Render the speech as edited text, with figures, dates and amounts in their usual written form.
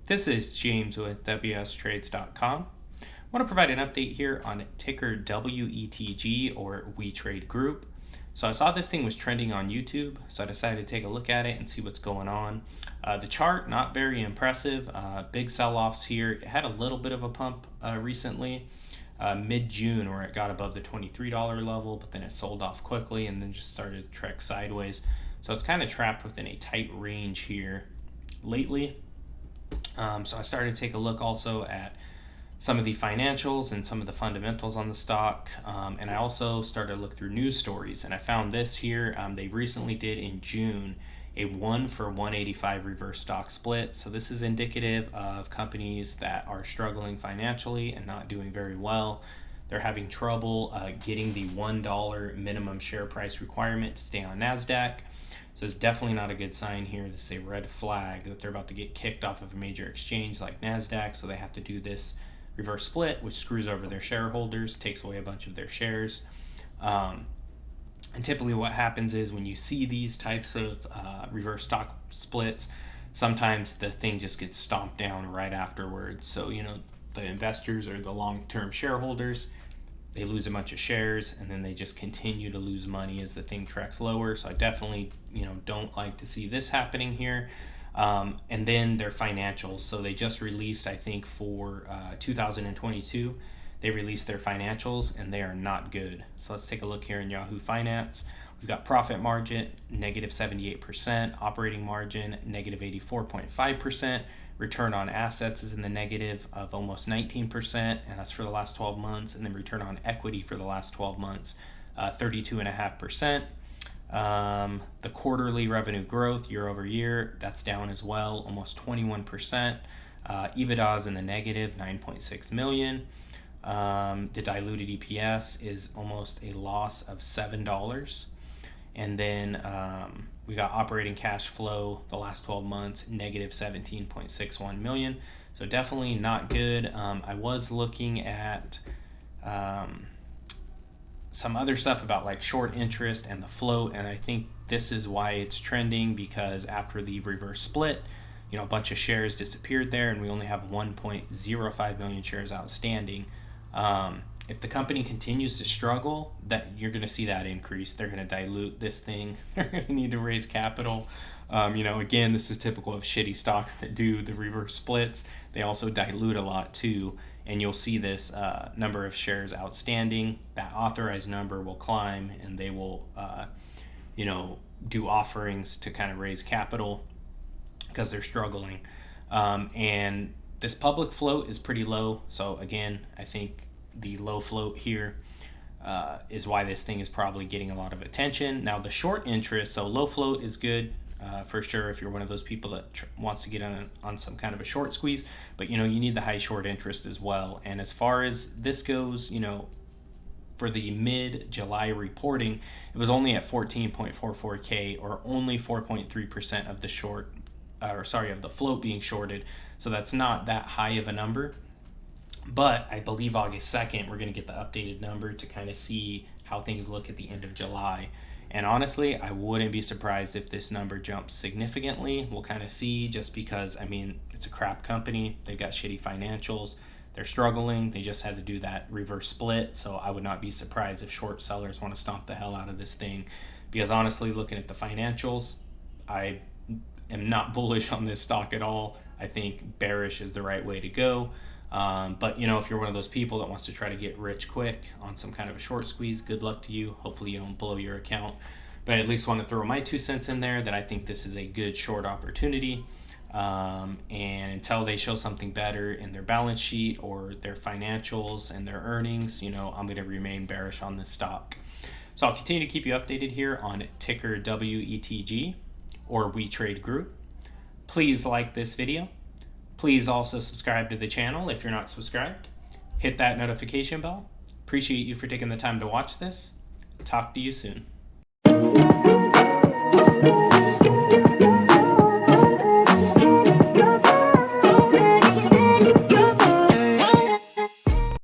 This is James with WSTrades.com. I want to provide an update here on ticker WETG or WeTrade Group. So I saw this thing was trending on YouTube, so I decided to take a look at it and see what's going on. The chart, not very impressive. Big sell-offs here. It had a little bit of a pump recently, mid-June, where it got above the $23 level, but then it sold off quickly and then just started to trek sideways. So it's kind of trapped within a tight range here lately. So I started to take a look also at some of the financials and some of the fundamentals on the stock. And I also started to look through news stories, and I found this here. They recently did in June a 1-for-185 reverse stock split. So this is indicative of companies that are struggling financially and not doing very well. They're having trouble getting the $1 minimum share price requirement to stay on NASDAQ. So it's definitely not a good sign here. This is a red flag that they're about to get kicked off of a major exchange like NASDAQ. So they have to do this reverse split, which screws over their shareholders, takes away a bunch of their shares. And typically what happens is when you see these types of reverse stock splits, sometimes the thing just gets stomped down right afterwards. So, the investors or the long-term shareholders, they lose a bunch of shares, and then they just continue to lose money as the thing tracks lower. So I definitely, don't like to see this happening here. And then their financials. So they just released, I think, for 2022, they released their financials, and they are not good. So let's take a look here in Yahoo Finance. We've got profit margin, negative 78%, operating margin, negative 84.5%, return on assets is in the negative of almost 19%, and that's for the last 12 months, and then return on equity for the last 12 months, 32.5%. The quarterly revenue growth year over year, that's down as well, almost 21%. EBITDA is in the negative, 9.6 million. The diluted EPS is almost a loss of $7. And then we got operating cash flow the last 12 months, negative 17.61 million. So definitely not good. I was looking at some other stuff about like short interest and the float, and I think this is why it's trending, because after the reverse split, a bunch of shares disappeared there, and we only have 1.05 million shares outstanding. If the company continues to struggle, that you're going to see that increase. They're going to dilute this thing. They're going to need to raise capital. Again, this is typical of shitty stocks that do the reverse splits. They also dilute a lot too, and you'll see this number of shares outstanding. That authorized number will climb, and they will, do offerings to kind of raise capital because they're struggling. And this public float is pretty low. So again, I think the low float here is why this thing is probably getting a lot of attention. Now the short interest, so low float is good for sure if you're one of those people that wants to get on some kind of a short squeeze, but you need the high short interest as well. And as far as this goes, for the mid-July reporting, it was only at 14.44K, or only 4.3% of the float being shorted. So that's not that high of a number. But I believe August 2nd, we're going to get the updated number to kind of see how things look at the end of July. And honestly, I wouldn't be surprised if this number jumps significantly. We'll kind of see, just because, it's a crap company. They've got shitty financials. They're struggling. They just had to do that reverse split. So I would not be surprised if short sellers want to stomp the hell out of this thing. Because honestly, looking at the financials, I am not bullish on this stock at all. I think bearish is the right way to go. But if you're one of those people that wants to try to get rich quick on some kind of a short squeeze, good luck to you. Hopefully you don't blow your account. But I at least want to throw my 2 cents in there that I think this is a good short opportunity. And until they show something better in their balance sheet or their financials and their earnings, I'm going to remain bearish on this stock. So I'll continue to keep you updated here on ticker WETG or WeTrade Group. Please like this video. Please also subscribe to the channel if you're not subscribed. Hit that notification bell. Appreciate you for taking the time to watch this. Talk to you soon.